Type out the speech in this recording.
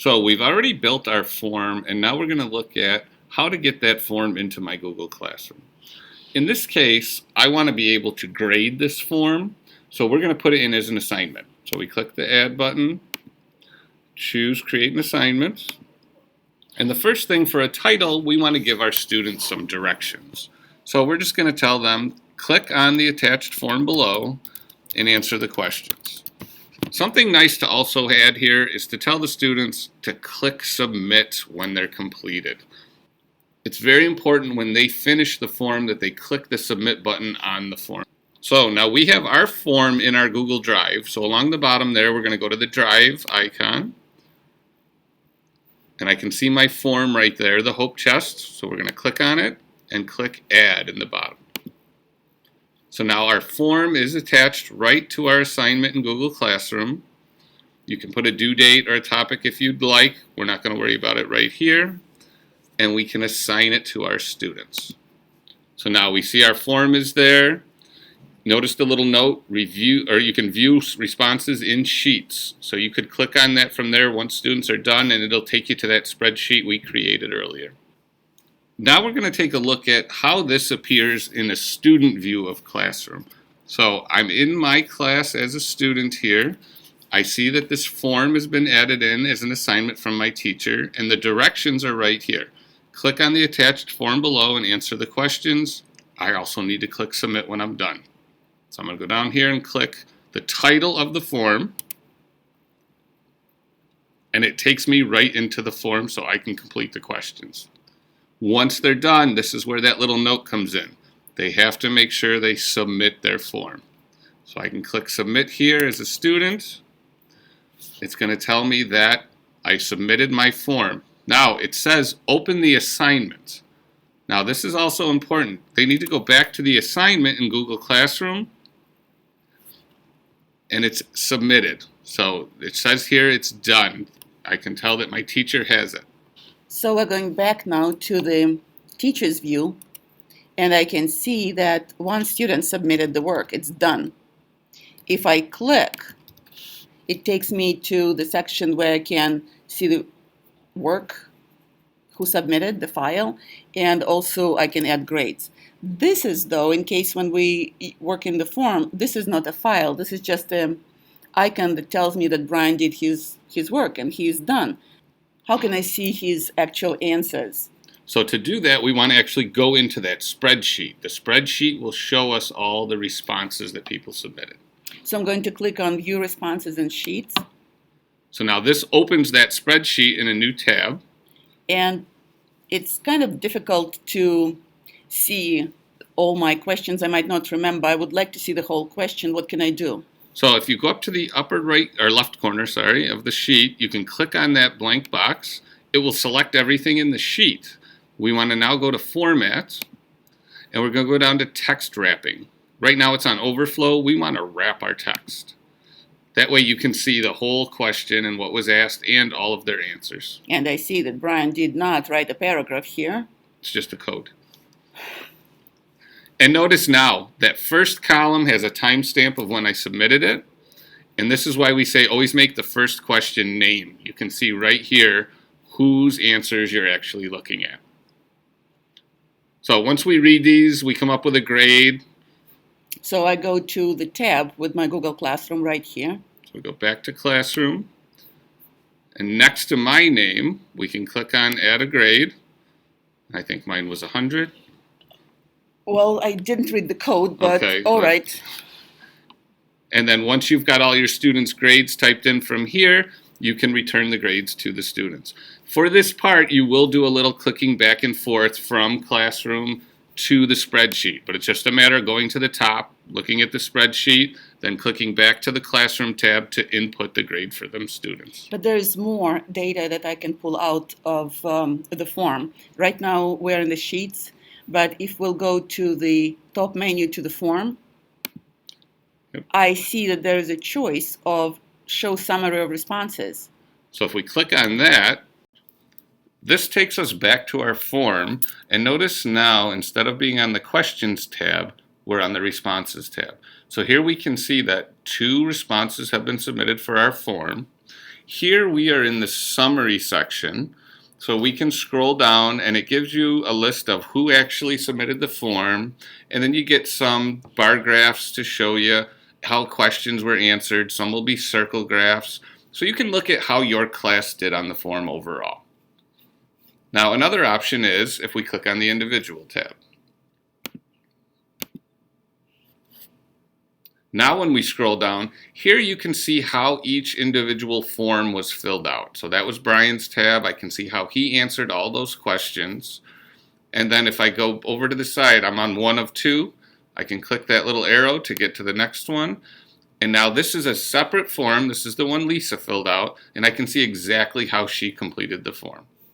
So we've already built our form, and now we're going to look at how to get that form into my Google Classroom. In this case, I want to be able to grade this form, so we're going to put it in as an assignment. So we click the Add button, choose Create an Assignment, and the first thing for a title, we want to give our students some directions. So we're just going to tell them, click on the attached form below and answer the questions. Something nice to also add here is to tell the students to click Submit when they're completed. It's very important when they finish the form that they click the Submit button on the form. So now we have our form in our Google Drive. So along the bottom there, we're going to go to the Drive icon. And I can see my form right there, the Hope Chest. So we're going to click on it and click Add in the bottom. So now our form is attached right to our assignment in Google Classroom. You can put a due date or a topic if you'd like. We're not going to worry about it right here. And we can assign it to our students. So now we see our form is there. Notice the little note, review, or you can view responses in sheets. So you could click on that from there once students are done, and it'll take you to that spreadsheet we created earlier. Now we're going to take a look at how this appears in a student view of Classroom. So I'm in my class as a student here. I see that this form has been added in as an assignment from my teacher, and the directions are right here. Click on the attached form below and answer the questions. I also need to click Submit when I'm done. So I'm going to go down here and click the title of the form, and it takes me right into the form so I can complete the questions. Once they're done, this is where that little note comes in. They have to make sure they submit their form. So I can click Submit here as a student. It's going to tell me that I submitted my form. Now it says open the assignment. Now this is also important. They need to go back to the assignment in Google Classroom, and it's submitted. So it says here it's done. I can tell that my teacher has it. So we're going back now to the teacher's view, and I can see that one student submitted the work. It's done. If I click, it takes me to the section where I can see the work, who submitted the file, and also I can add grades. This is, though, in case when we work in the form, this is not a file. This is just an icon that tells me that Brian did his work and he's done. How can I see his actual answers? So to do that, we want to actually go into that spreadsheet. The spreadsheet will show us all the responses that people submitted. So I'm going to click on View Responses and Sheets. So now this opens that spreadsheet in a new tab. And it's kind of difficult to see all my questions. I might not remember. I would like to see the whole question. What can I do? So if you go up to the upper right or left corner, of the sheet, you can click on that blank box. It will select everything in the sheet. We want to now go to Format, and we're going to go down to Text Wrapping. Right now it's on Overflow. We want to wrap our text. That way you can see the whole question and what was asked and all of their answers. And I see that Brian did not write a paragraph here. It's just a code. And notice now that first column has a timestamp of when I submitted it. And this is why we say always make the first question name. You can see right here whose answers you're actually looking at. So once we read these, we come up with a grade. So I go to the tab with my Google Classroom right here. So we go back to Classroom. And next to my name, we can click on Add a Grade. I think mine was 100. Well, I didn't read the code, but okay, all right. And then once you've got all your students' grades typed in from here, you can return the grades to the students. For this part, you will do a little clicking back and forth from Classroom to the spreadsheet, but it's just a matter of going to the top, looking at the spreadsheet, then clicking back to the Classroom tab to input the grade for them students. But there is more data that I can pull out of the form. Right now we're in the sheets, but if we'll go to the top menu to the form, yep. I see that there is a choice of Show Summary of Responses. So if we click on that, this takes us back to our form, and notice now instead of being on the Questions tab, we're on the Responses tab. So here we can see that 2 responses have been submitted for our form, Here we are in the summary section. So we can scroll down and it gives you a list of who actually submitted the form, and then you get some bar graphs to show you how questions were answered. Some will be circle graphs. So you can look at how your class did on the form overall. Now another option is if we click on the individual tab. Now when we scroll down, here you can see how each individual form was filled out. So that was Brian's tab. I can see how he answered all those questions. And then if I go over to the side, I'm on one of two. I can click that little arrow to get to the next one. And now this is a separate form. This is the one Lisa filled out. And I can see exactly how she completed the form.